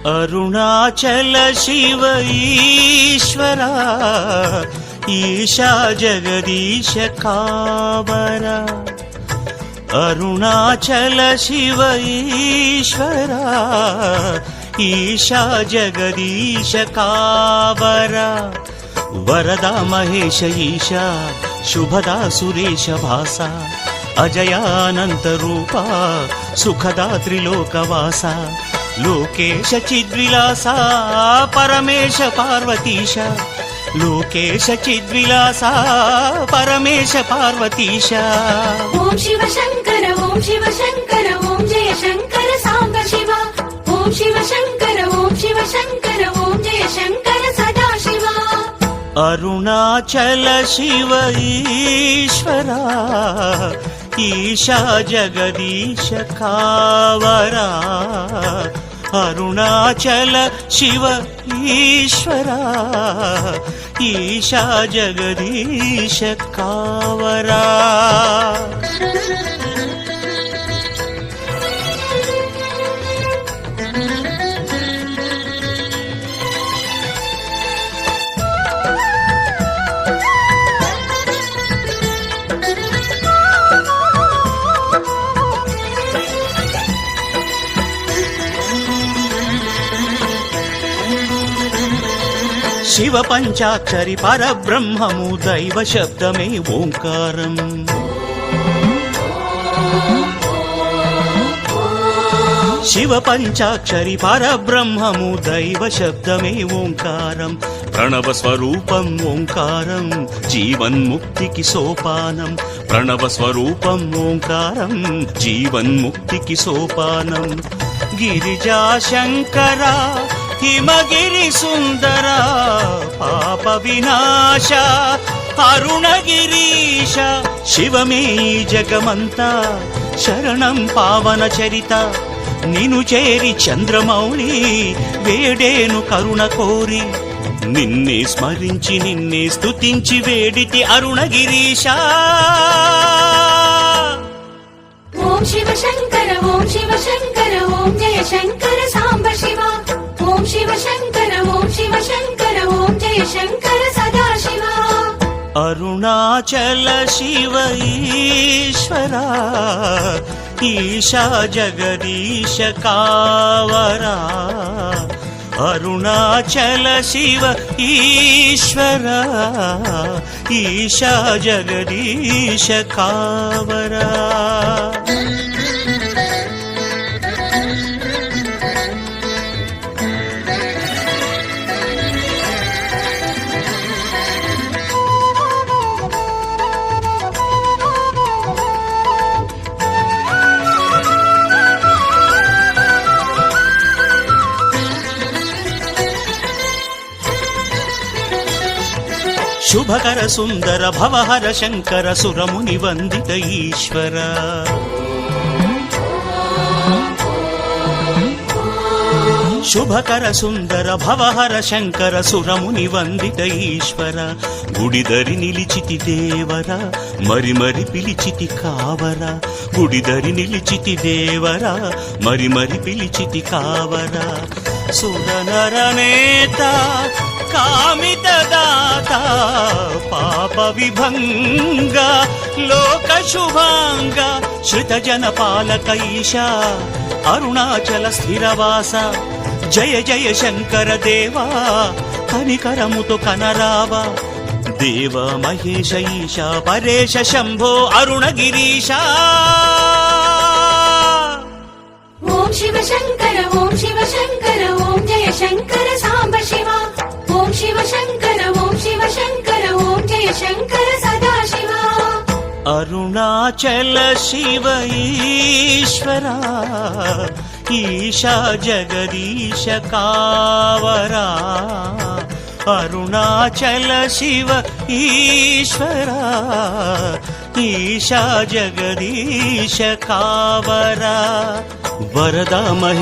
अरुणाचल शिव ईश्वरा ईशा जगदीश कावरा अरुणाचल शिव ईश्वरा ईशा जगदीश कावरा वरदा महेश ईशा शुभदा सुरेश भासा अजयानंत रूपा सुखदा त्रिलोकवासा लोकेश चिद्विलासा परमेश पार्वतीश लोकेश चिद्विलासा परमेश पार्वतीश ओम शिव शंकर ओम शिव शंकर ओम जय शंकर सांब शिवा ओम शिव शंकर ओम शिव शंकर ओम जय शंकर सदा शिवा अरुणाचल शिव ईश्वरा ईशा जगदीश कावरा अरुणाचल शिव ईश्वरा ईशा जगदीश कावरा शिव पंचाक्षरी परब्रह्ममु दैव शब्दमे ओंकारम् शिव पंचाक्षरी परब्रह्ममु दैव शब्दमे ओंकारम् प्रणव स्वरूपम् ओंकारम् जीवन्मुक्तिकी सोपानम् प्रणव स्वरूपम् ओंकारम् जीवन्मुक्तिकी सोपानम् गिरिजा शंकरा हिमगिरि सुंदरा पाप विनाश अरुणगिरीश शिवमे जगमंता शरणं पावन चरिता निनु चेरी चंद्रमौळि वेडेनु करुण कोरी निन्ने स्मरिंचि निन्ने स्तुतिंचि वेडिति अरुणगिरीश ओम शिव शंकर ओम शिव शंकर ओम जय शंकर सांब शिवा ओम शिव शंकर ओम शिव शंकर ओम जय शंकर सदा शिवा अरुणाचल शिव ईश्वरा ईशा जगदीश कावरा अरुणाचल शिव ईश्वरा ईशा जगदीश कावरा शुभकर सुंदर भवहर शंकर सुरमुनि वंदित ईश्वर शुभकर सुंदर भवहर शंकर सुरमुनि वंदित ईश्वर गुडिदरि निलिचिति देवरा मरि मरि पिलिचिति कावरा गुडिदरि निलिचिति देवरा मरि मरि पिलिचिति कावरा सुरनर नेता कामित दाता पाप विभंग लोक शुभांग श्रित जन पालक ईशा अरुणाचल स्थिरवासा जय जय शंकर देवा कनिकरमुतो कनरावा देव महेश ईशा परेश शंभो अरुणगिरीशा ओम शिव शंकर ओम शिव शंकर ओम जय शंकर सांब शिवा ओम शिव शंकर ओम शिव शंकर ओम जय शंकर सदा शिवा अरुणाचल शिव ईश्वरा ईशा जगदीश कावरा अरुणाचल शिव ईश्वरा ईशा जगदीश कावरा वरदा महेश